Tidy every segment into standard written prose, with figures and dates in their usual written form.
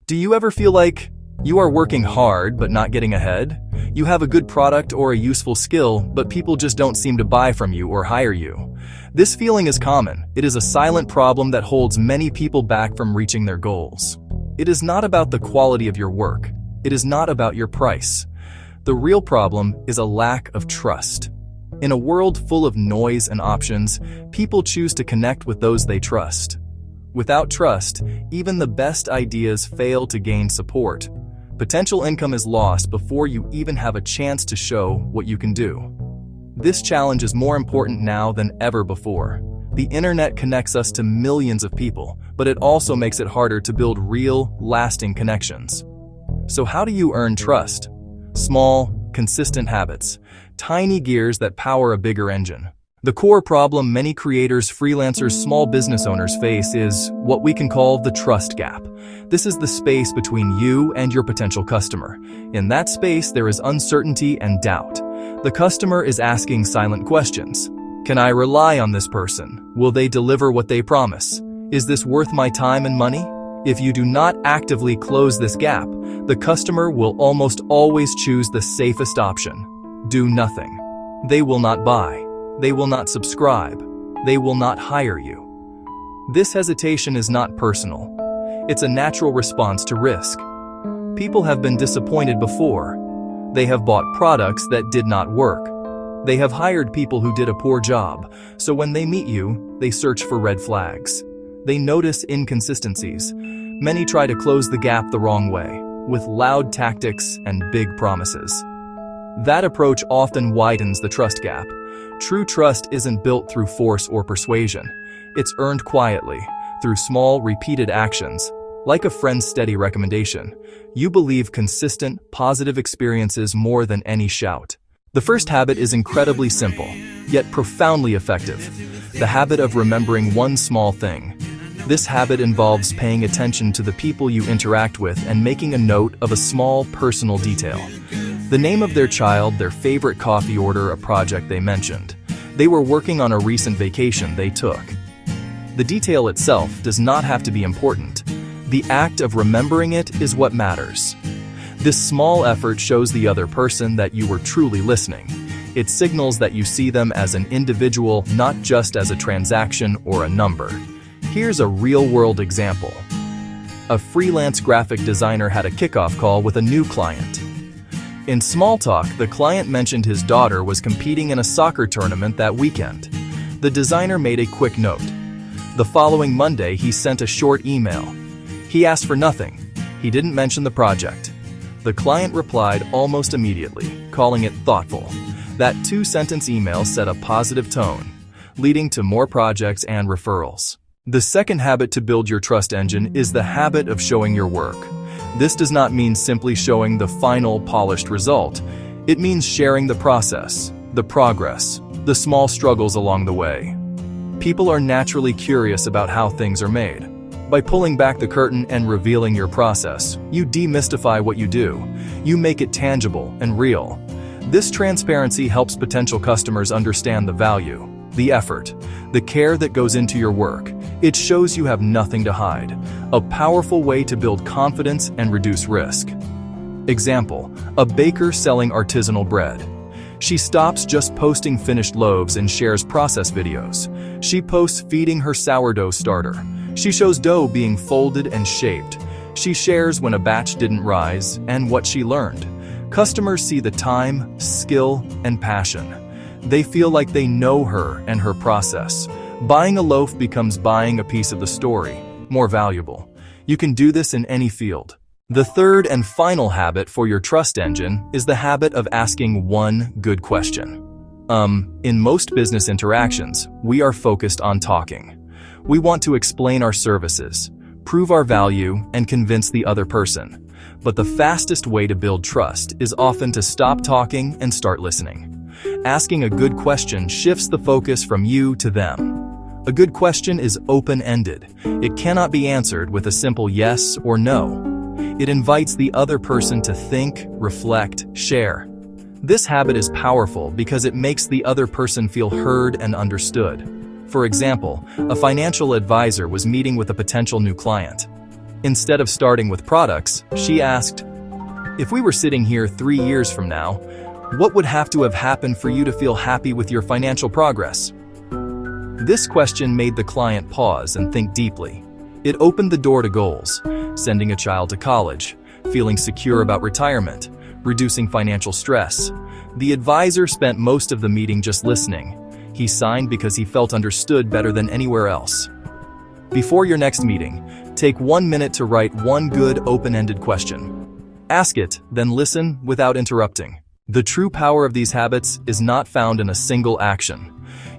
Do you ever feel like you are working hard but not getting ahead? You have a good product or a useful skill, but people just don't seem to buy from you or hire you. This feeling is common. It is a silent problem that holds many people back from reaching their goals. It is not about the quality of your work. It is not about your price. The real problem is a lack of trust. In a world full of noise and options, people choose to connect with those they trust. Without trust, even the best ideas fail to gain support. Potential income is lost before you even have a chance to show what you can do. This challenge is more important now than ever before. The internet connects us to millions of people, but it also makes it harder to build real, lasting connections. So how do you earn trust? Small, consistent habits, tiny gears that power a bigger engine. The core problem many creators, freelancers, small business owners face is what we can call the trust gap. This is the space between you and your potential customer. In that space, there is uncertainty and doubt. The customer is asking silent questions. Can I rely on this person? Will they deliver what they promise? Is this worth my time and money? If you do not actively close this gap, the customer will almost always choose the safest option. Do nothing. They will not buy. They will not subscribe. They will not hire you. This hesitation is not personal. It's a natural response to risk. People have been disappointed before. They have bought products that did not work. They have hired people who did a poor job, so when they meet you, they search for red flags. They notice inconsistencies. Many try to close the gap the wrong way, with loud tactics and big promises. That approach often widens the trust gap. True trust isn't built through force or persuasion. It's earned quietly, through small, repeated actions. Like a friend's steady recommendation, you believe consistent, positive experiences more than any shout. The first habit is incredibly simple, yet profoundly effective. The habit of remembering one small thing. This habit involves paying attention to the people you interact with and making a note of a small, personal detail. The name of their child, their favorite coffee order, a project they mentioned. They were working on a recent vacation they took. The detail itself does not have to be important. The act of remembering it is what matters. This small effort shows the other person that you were truly listening. It signals that you see them as an individual, not just as a transaction or a number. Here's a real-world example. A freelance graphic designer had a kickoff call with a new client. In small talk, the client mentioned his daughter was competing in a soccer tournament that weekend. The designer made a quick note. The following Monday, he sent a short email. He asked for nothing. He didn't mention the project. The client replied almost immediately, calling it thoughtful. That two-sentence email set a positive tone, leading to more projects and referrals. The second habit to build your trust engine is the habit of showing your work. This does not mean simply showing the final, polished result. It means sharing the process, the progress, the small struggles along the way. People are naturally curious about how things are made. By pulling back the curtain and revealing your process, you demystify what you do. You make it tangible and real. This transparency helps potential customers understand the value, the effort, the care that goes into your work. It shows you have nothing to hide, a powerful way to build confidence and reduce risk. Example, a baker selling artisanal bread. She stops just posting finished loaves and shares process videos. She posts feeding her sourdough starter. She shows dough being folded and shaped. She shares when a batch didn't rise and what she learned. Customers see the time, skill, and passion. They feel like they know her and her process. Buying a loaf becomes buying a piece of the story, more valuable. You can do this in any field. The third and final habit for your trust engine is the habit of asking one good question. In most business interactions, we are focused on talking. We want to explain our services, prove our value, and convince the other person. But the fastest way to build trust is often to stop talking and start listening. Asking a good question shifts the focus from you to them. A good question is open-ended. It cannot be answered with a simple yes or no. It invites the other person to think, reflect, share. This habit is powerful because it makes the other person feel heard and understood. For example, a financial advisor was meeting with a potential new client. Instead of starting with products, she asked, "If we were sitting here 3 years from now, what would have to have happened for you to feel happy with your financial progress?" This question made the client pause and think deeply. It opened the door to goals: sending a child to college, feeling secure about retirement, reducing financial stress. The advisor spent most of the meeting just listening. He signed because he felt understood better than anywhere else. Before your next meeting, take 1 minute to write one good open-ended question. Ask it, then listen without interrupting. The true power of these habits is not found in a single action.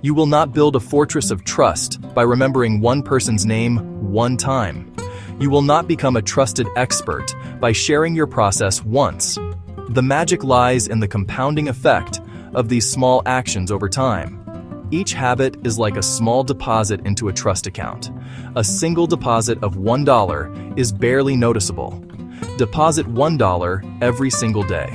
You will not build a fortress of trust by remembering one person's name one time. You will not become a trusted expert by sharing your process once. The magic lies in the compounding effect of these small actions over time. Each habit is like a small deposit into a trust account. A single deposit of $1 is barely noticeable. Deposit $1 every single day.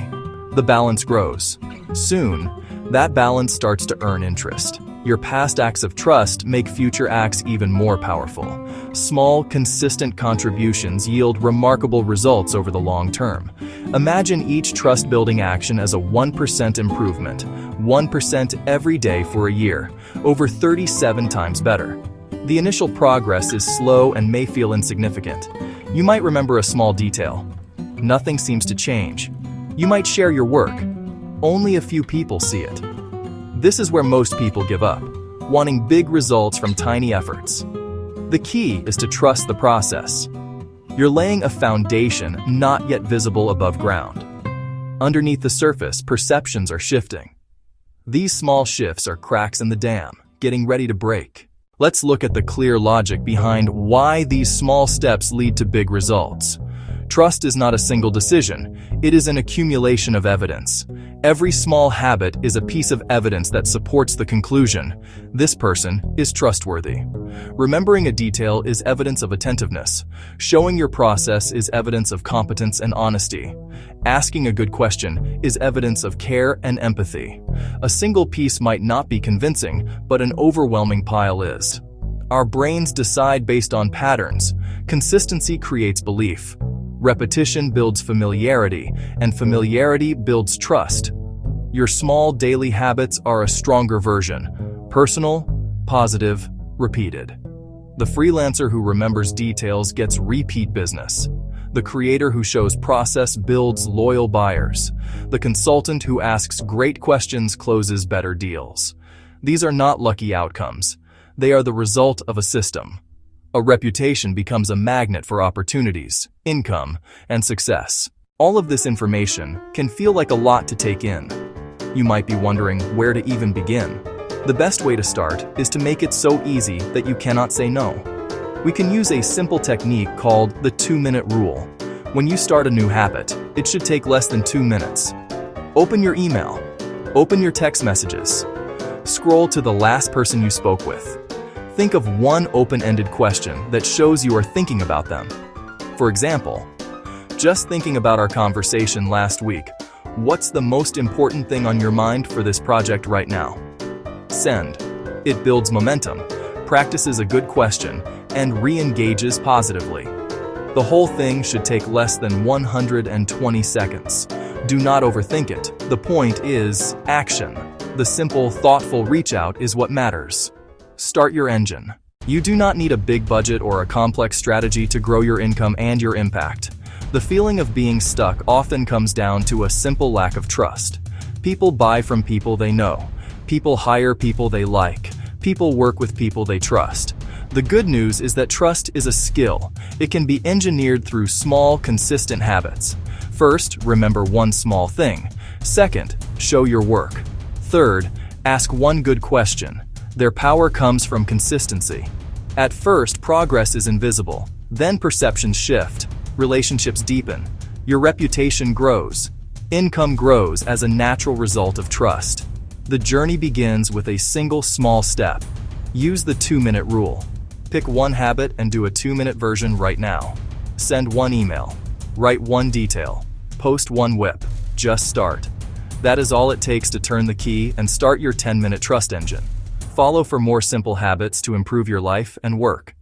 The balance grows. Soon, that balance starts to earn interest. Your past acts of trust make future acts even more powerful. Small, consistent contributions yield remarkable results over the long term. Imagine each trust-building action as a 1% improvement, 1% every day for a year, over 37 times better. The initial progress is slow and may feel insignificant. You might remember a small detail. Nothing seems to change. You might share your work. Only a few people see it. This is where most people give up, wanting big results from tiny efforts. The key is to trust the process. You're laying a foundation not yet visible above ground. Underneath the surface, perceptions are shifting. These small shifts are cracks in the dam, getting ready to break. Let's look at the clear logic behind why these small steps lead to big results. Trust is not a single decision, it is an accumulation of evidence. Every small habit is a piece of evidence that supports the conclusion: this person is trustworthy. Remembering a detail is evidence of attentiveness. Showing your process is evidence of competence and honesty. Asking a good question is evidence of care and empathy. A single piece might not be convincing, but an overwhelming pile is. Our brains decide based on patterns. Consistency creates belief. Repetition builds familiarity, and familiarity builds trust. Your small daily habits are a stronger version: personal, positive, repeated. The freelancer who remembers details gets repeat business. The creator who shows process builds loyal buyers. The consultant who asks great questions closes better deals. These are not lucky outcomes. They are the result of a system. A reputation becomes a magnet for opportunities, income, and success. All of this information can feel like a lot to take in. You might be wondering where to even begin. The best way to start is to make it so easy that you cannot say no. We can use a simple technique called the 2-minute rule. When you start a new habit, it should take less than 2 minutes. Open your email. Open your text messages. Scroll to the last person you spoke with. Think of one open-ended question that shows you are thinking about them. For example, just thinking about our conversation last week, what's the most important thing on your mind for this project right now? Send. It builds momentum, practices a good question, and re-engages positively. The whole thing should take less than 120 seconds. Do not overthink it. The point is action. The simple, thoughtful reach out is what matters. Start your engine. You do not need a big budget or a complex strategy to grow your income and your impact. The feeling of being stuck often comes down to a simple lack of trust. People buy from people they know. People hire people they like. People work with people they trust. The good news is that trust is a skill. It can be engineered through small, consistent habits. First, remember one small thing. Second, show your work. Third, ask one good question. Their power comes from consistency. At first, progress is invisible. Then perceptions shift. Relationships deepen. Your reputation grows. Income grows as a natural result of trust. The journey begins with a single small step. Use the 2-minute rule. Pick one habit and do a 2-minute version right now. Send one email. Write one detail. Post one whip. Just start. That is all it takes to turn the key and start your 10-minute trust engine. Follow for more simple habits to improve your life and work.